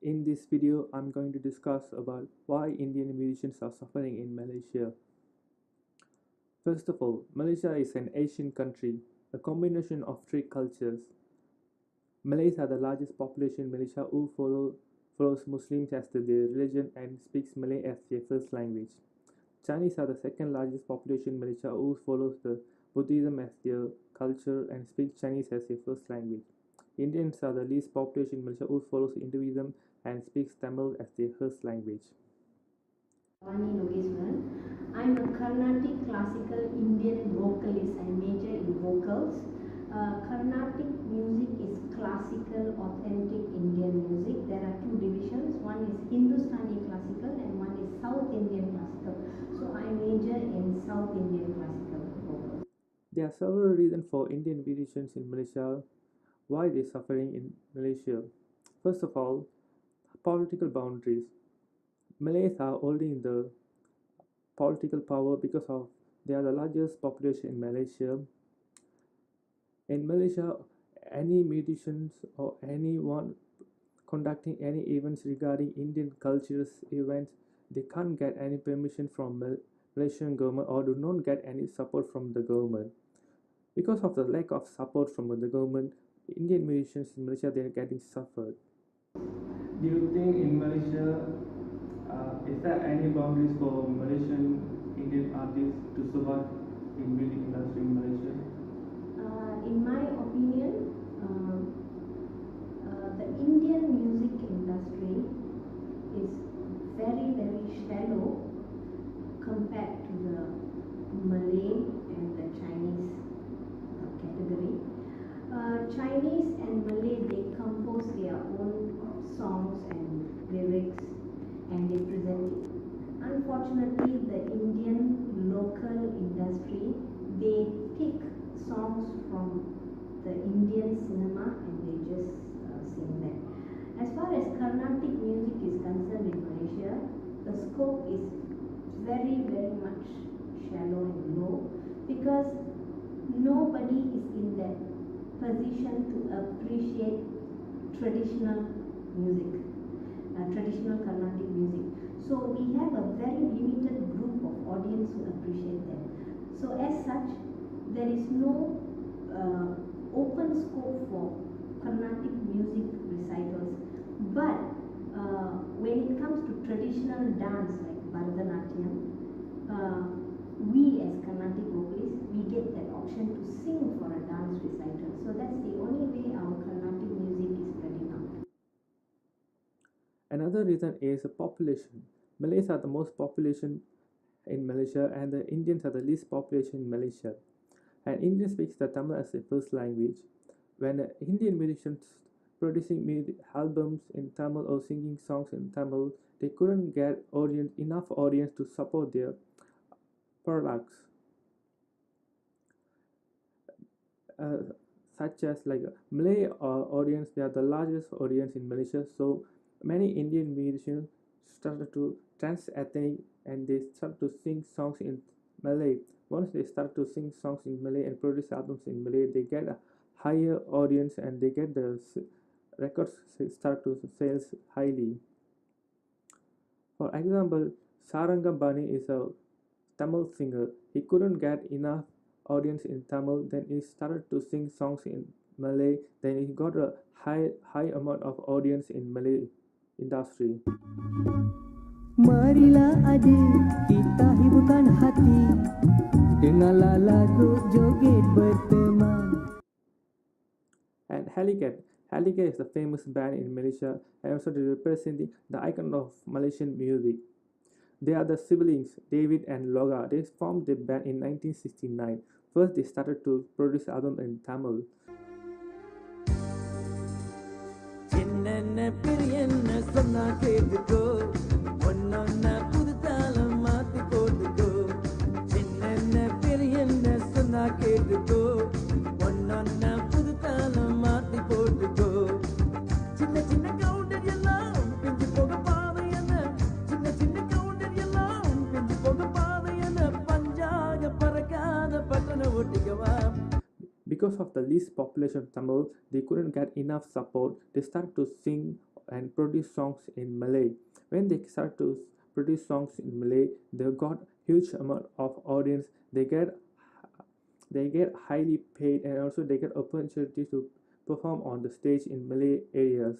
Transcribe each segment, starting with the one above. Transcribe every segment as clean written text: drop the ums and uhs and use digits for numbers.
In this video, I'm going to discuss about why Indian musicians are suffering in Malaysia. First of all, Malaysia is an Asian country, a combination of three cultures. Malays are the largest population in Malaysia who follows Muslims as their religion and speaks Malay as their first language. Chinese are the second largest population in Malaysia who follows the Buddhism as their culture and speak Chinese as their first language. Indians are the least population in Malaysia who follows Hinduism and speaks Tamil as their first language. I'm a Carnatic classical Indian vocalist. I major in vocals. Carnatic music is classical, authentic Indian music. There are two divisions. One is Hindustani classical and one is South Indian classical. So I major in South Indian classical vocals. There are several reasons for Indian musicians in Malaysia why they're suffering in Malaysia. First of all, political boundaries. Malays are holding the political power because of they are the largest population in Malaysia. In Malaysia, any musicians or anyone conducting any events regarding Indian cultures events, they can't get any permission from Malaysian government or do not get any support from the government. Because of the lack of support from the government, Indian musicians in Malaysia they are getting suffered. Do you think in Malaysia is there any boundaries for Malaysian Indian artists to survive in music industry in Malaysia? In my opinion, the Indian music industry is very, very shallow compared to the Malay and the Chinese category. Chinese and Malay, they compose their own songs and lyrics and they present it. Unfortunately, the Indian local industry, they take songs from the Indian cinema and they just sing that. As far as Carnatic music is concerned in Malaysia, the scope is very, very much shallow and low because nobody is in that position to appreciate traditional music, traditional Carnatic music. So we have a very limited group of audience who appreciate that. So as such, there is no open scope for Carnatic music recitals. But when it comes to traditional dance like Bharatanatyam, we as Carnatic vocalists, we get that option to sing for a dance recital. So that's the only way our Carnatic music is spreading out. Another reason is population. Malays are the most population in Malaysia and the Indians are the least population in Malaysia. And Indian speaks the Tamil as their first language. When Indian musicians producing albums in Tamil or singing songs in Tamil, they couldn't get enough audience to support their products. Such as like Malay audience, they are the largest audience in Malaysia. So many Indian musicians started to trans-ethnic and they start to sing songs in Malay. Once they start to sing songs in Malay and produce albums in Malay, they get a higher audience and they get the records start to sales highly. For example, Sarangam Bani is a Tamil singer. He couldn't get enough audience in Tamil, then he started to sing songs in Malay, then he got a high amount of audience in Malay industry. Marilah adik kita hiburkan hati, dengarlah lagu joget berteman. And Halicat is a famous band in Malaysia and also representing the icon of Malaysian music. They are the siblings David and Loga. They formed the band in 1969. First, they started to produce albums in Tamil. Because of the least population of Tamil, they couldn't get enough support. They started to sing and produce songs in Malay. When they start to produce songs in Malay, they got huge amount of audience. They get highly paid, and also they get opportunity to perform on the stage in Malay areas.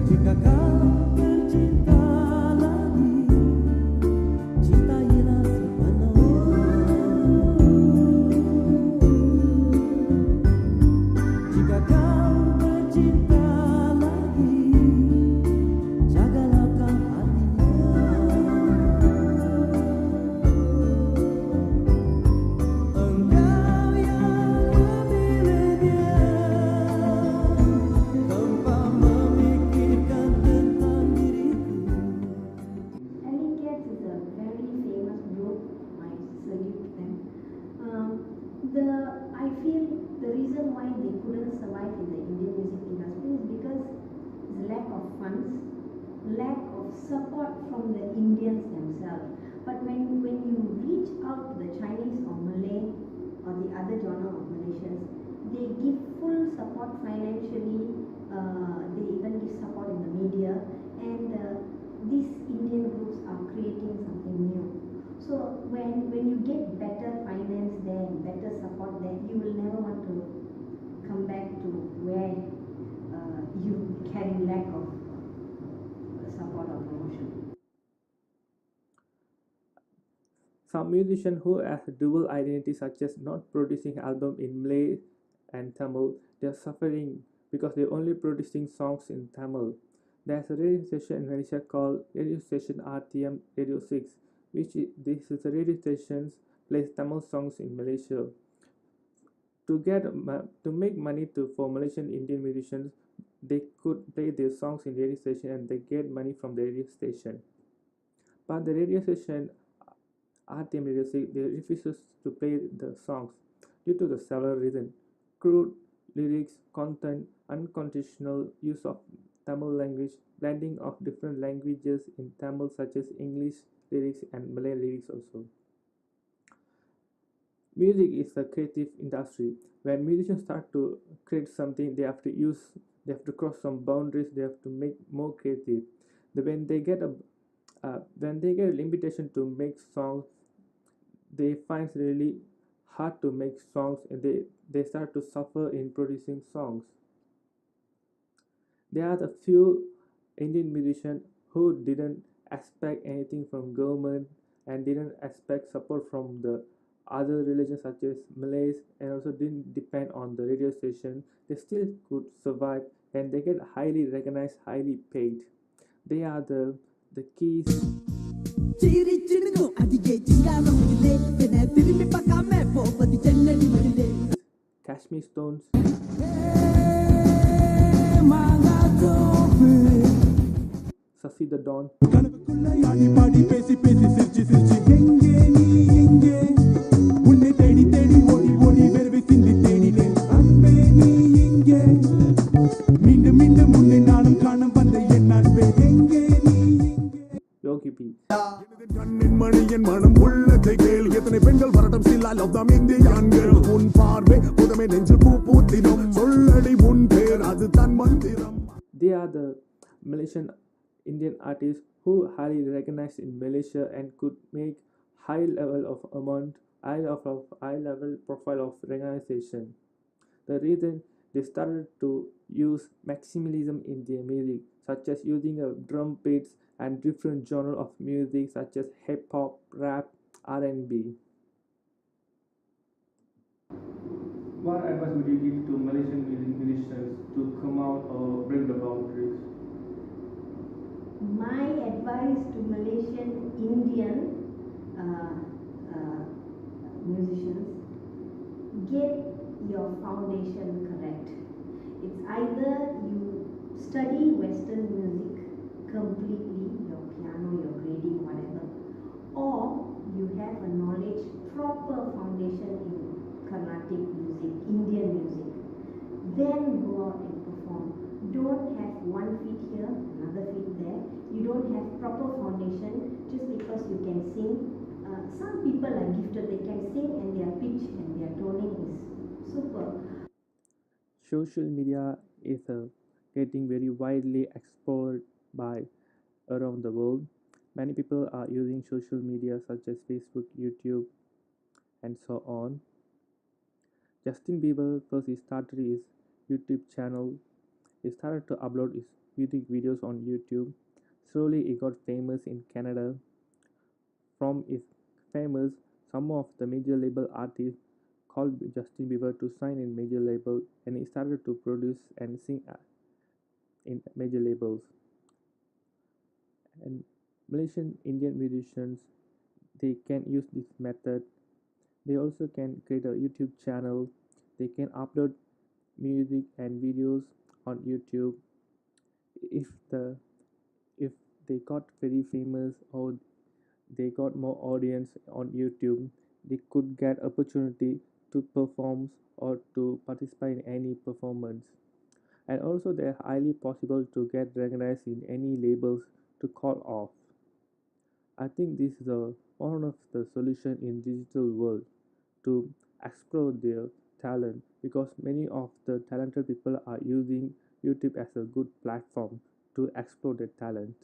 Jika kau tercinta lagi, cintailah sepenuh. Jika kau tercinta lagi, jagalah kau hatinya. Engkau yang memilih dia, tanpa memikirkan tentang diriku. Alley Cats is a very famous group. I salute them. I feel the reason why they couldn't survive in the Indian music industry is because lack of funds, lack of support from the Indians themselves. But when you reach out to the Chinese or Malay or the other genre of Malaysians, they give full support financially. They even give support in the media, and these Indian groups are creating something new. So when you get better finance there, better support there, you will never want to come back to where you carry lack of support or promotion. Some musicians who have dual identity, such as not producing album in Malay and Tamil, they are suffering because they're only producing songs in Tamil. There's a radio station in Malaysia called radio station RTM Radio 6, this is a radio station plays Tamil songs in Malaysia. To make money for Malaysian Indian musicians, they could play their songs in radio station and they get money from the radio station. But the radio station RTM Radio 6 they refuses to play the songs due to the several reasons: crude lyrics, content, unconditional use of Tamil language, blending of different languages in Tamil such as English lyrics and Malay lyrics also. Music is a creative industry. When musicians start to create something, they have to cross some boundaries, they have to make more creative. When they get a limitation to make songs, they find it really hard to make songs, and they start to suffer in producing songs. There are a few Indian musicians who didn't expect anything from government and didn't expect support from the other religions such as Malays, and also didn't depend on the radio station. They still could survive, and they get highly recognized, highly paid. They are the keys. Ciri-ciriku adige jingalo mudile, pene tirimi pakame popati jennadi mudile. Kashmir Stones, Sasi the Don, கனவுக்குள்ள ஆடி பாடி பேசி பேசி சிரிச்சு சிரிச்சு எங்கே நீ எங்கே உன்னை தேடி தேடி ஓடி ஓடி வெறுவை சிந்தி தேடினேன் அன்பே நீ எங்கே மீண்டும் மீண்டும் உன்னை நானும் காண வந்த என் அன்பே எங்கே நீ எங்கே Yogi B, எனது கண்ணின் மணியின் மனம் உள்ளதை கேள் எத்தனை பெண்கள் வரட்டும் சில்லா லவ்தாம் இந்தியான்கள் உன் பார்வை புதமை நெஞ்சில் பூ பூத்திடும் சொல்லடி உன் பேர் அது தன் மந்திரம் they are the Malaysian Indian artists who highly recognized in Malaysia and could make high level of amount, high level profile of recognition. The reason they started to use maximalism in their music, such as using a drum beats and different genre of music such as hip hop, rap, R&B. What advice would you give to Malaysian musicians to come out or break the boundaries? My advice to Malaysian Indian musicians: get your foundation correct. It's either you study Western music completely, your piano, your grading, whatever, or you have a knowledge, proper foundation in Carnatic music, Indian music. Then go out and perform. Don't have one feet here, another feet there. You don't have proper foundation just because you can sing. Some people are gifted, they can sing and their pitch and their toning is super. Social media is getting very widely explored by around the world. Many people are using social media such as Facebook, YouTube, and so on. Justin Bieber first he started his YouTube channel. He started to upload his music videos on YouTube. Slowly he got famous in Canada. From his famous, some of the major label artists called Justin Bieber to sign in major label, and he started to produce and sing in major labels. And Malaysian Indian musicians they can use this method. They also can create a YouTube channel. They can upload music and videos on YouTube. If the if they got very famous or they got more audience on YouTube, they could get opportunity to perform or to participate in any performance. And also they're highly possible to get recognized in any labels to call off. I think this is one of the solution in digital world to explore their talent because many of the talented people are using YouTube as a good platform to explore their talent.